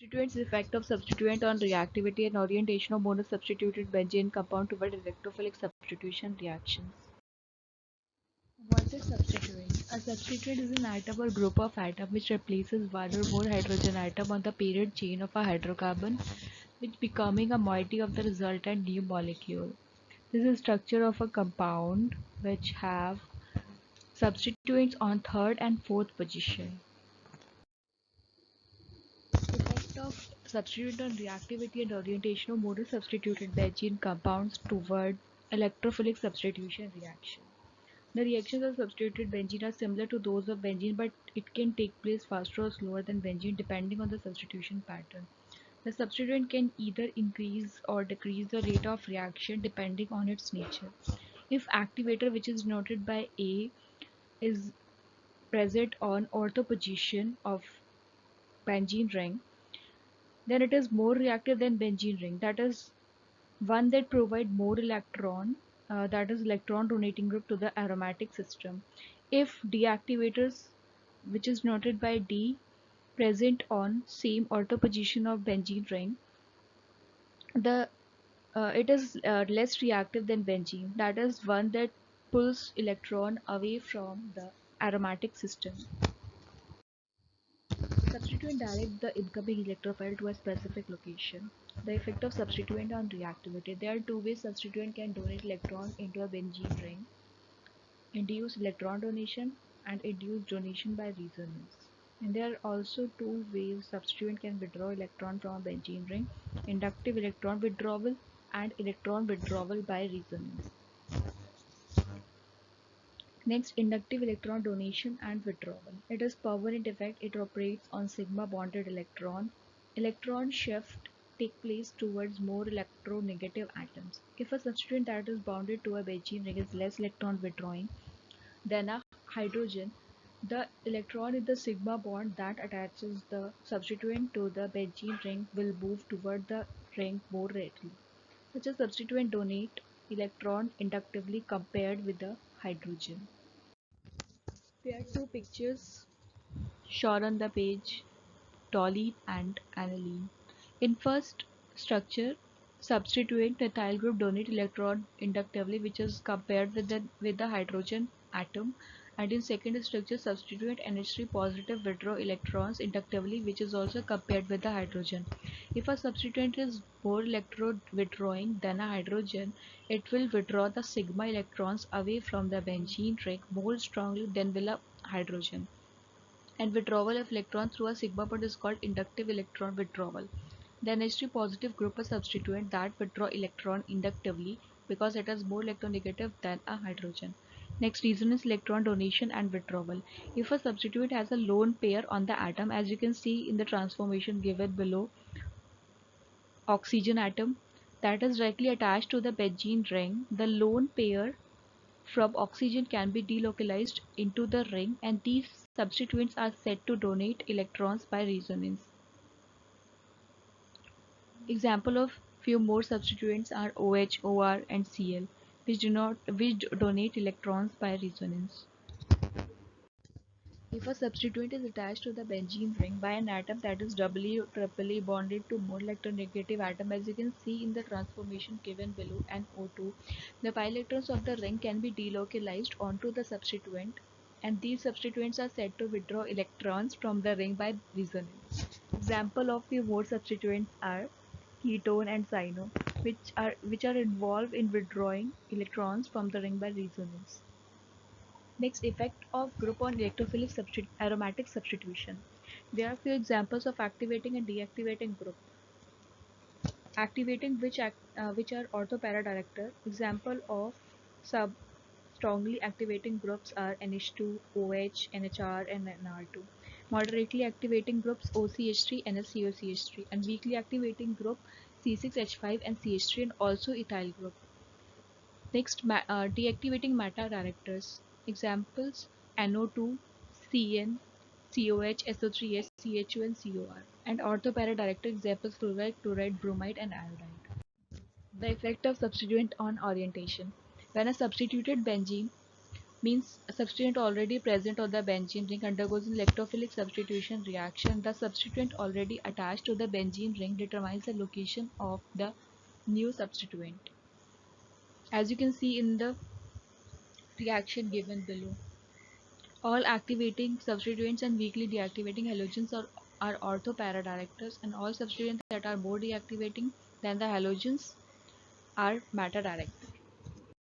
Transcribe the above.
Substituents effect of substituent on reactivity and orientation of monosubstituted benzene compound toward electrophilic substitution reactions. What is substituent? A substituent is an atom or group of atoms which replaces one or more hydrogen atom on the parent chain of a hydrocarbon, which becoming a moiety of the resultant new molecule. This is structure of a compound which have substituents on third and fourth position. Effect of substituent on reactivity and orientation of monosubstituted benzene compounds toward electrophilic substitution reaction. The reactions of substituted benzene are similar to those of benzene, but it can take place faster or slower than benzene depending on the substitution pattern. The substituent can either increase or decrease the rate of reaction depending on its nature. If activator, which is denoted by A, is present on ortho position of benzene ring, then it is more reactive than benzene ring. That is one that provide more electron, that is electron donating group to the aromatic system. If deactivators, which is noted by D, present on same ortho position of benzene ring, the it is less reactive than benzene. That is one that pulls electron away from the aromatic system. Substituent direct the incoming electrophile to a specific location. The effect of substituent on reactivity. There are two ways substituent can donate electron into a benzene ring: induced electron donation and induced donation by resonance. And there are also two ways substituent can withdraw electron from a benzene ring: inductive electron withdrawal and electron withdrawal by resonance. Next, inductive electron donation and withdrawal. It is permanent effect. It operates on sigma bonded electron. Electron shift take place towards more electronegative atoms. If a substituent that is bounded to a benzene ring is less electron withdrawing than a hydrogen, the electron in the sigma bond that attaches the substituent to the benzene ring will move toward the ring more readily. Such a substituent donate electron inductively compared with the hydrogen. There are two pictures shown on the page: toluene and aniline. In first structure, substituent methyl group donate electron inductively, which is compared with the hydrogen atom, and in second structure, substituent NH3 positive withdraw electrons inductively, which is also compared with the hydrogen. If a substituent is more electron withdrawing than a hydrogen, it will withdraw the sigma electrons away from the benzene ring more strongly than will a hydrogen. And withdrawal of electron through a sigma bond is called inductive electron withdrawal. The NH3 positive group is substituent that withdraw electron inductively because it is more electronegative than a hydrogen. Next, resonance electron donation and withdrawal. If a substituent has a lone pair on the atom, as you can see in the transformation given below, oxygen atom that is directly attached to the benzene ring, the lone pair from oxygen can be delocalized into the ring, and these substituents are said to donate electrons by resonance. Example of few more substituents are OH, OR, and Cl, which donate electrons by resonance. If a substituent is attached to the benzene ring by an atom that is doubly or triply bonded to more electronegative atom, as you can see in the transformation given below, and O2, the pi electrons of the ring can be delocalized onto the substituent, and these substituents are said to withdraw electrons from the ring by resonance. Example of few more substituents are ketone and cyano, which are involved in withdrawing electrons from the ring by resonance. Next, effect of group on electrophilic aromatic substitution. There are few examples of activating and deactivating group. Activating which are ortho-para-director. Example of sub strongly activating groups are NH2, OH, NHR, and NR2. Moderately activating groups OCH3, NSCOCH3, and weakly activating group C6H5 and CH3, and also ethyl group. Next, deactivating meta-directors. Examples: NO2, CN, COH, SO3H, CHO, and COR. And ortho-para-director examples: fluoride, chloride, bromide, and iodide. The effect of substituent on orientation. When a substituted benzene means a substituent already present on the benzene ring undergoes an electrophilic substitution reaction. The substituent already attached to the benzene ring determines the location of the new substituent. As you can see in the reaction given below, all activating substituents and weakly deactivating halogens are ortho-para-directors, and all substituents that are more deactivating than the halogens are matter directors.